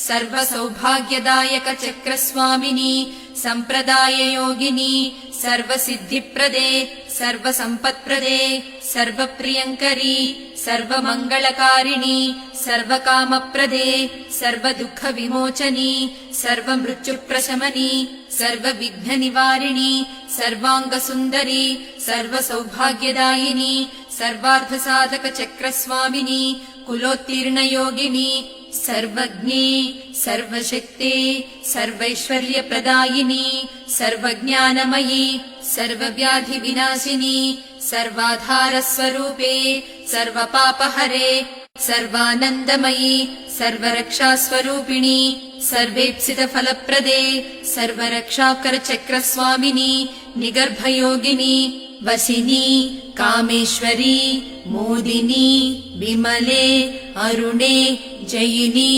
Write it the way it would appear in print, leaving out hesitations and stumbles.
सर्वसौभाग्यदायक चक्रस्वामिनी सम्प्रदाययोगिनी सर्वसिद्धिप्रदे सर्वसम्पत्प्रदे सर्वप्रियङ्करी सर्वमङ्गलकारिणी सर्वकामप्रदे सर्वदुःखविमोचनी सर्वमृत्युप्रशमनी सर्वविघ्ननिवारिणी सर्वाङ्गसुन्दरी सर्वसौभाग्यदायिनी सर्वार्थसाधकचक्रस्वामिनी कुलोत्तीर्णयोगिनी सर्वज्ञे सर्वशक्ते सर्वैश्वर्यप्रदायिनी सर्वज्ञानमयी सर्वव्याधिविनाशिनी सर्वाधारस्वरूपे सर्वपापहरे सर्वानन्दमयी सर्वरक्षास्वरूपिणी सर्वेप्सितफलप्रदे सर्वरक्षाकरचक्रस्वामिनी निगर्भयोगिनी वशिनी कामेश्वरी मोदिनी विमले अरुणे जयिनी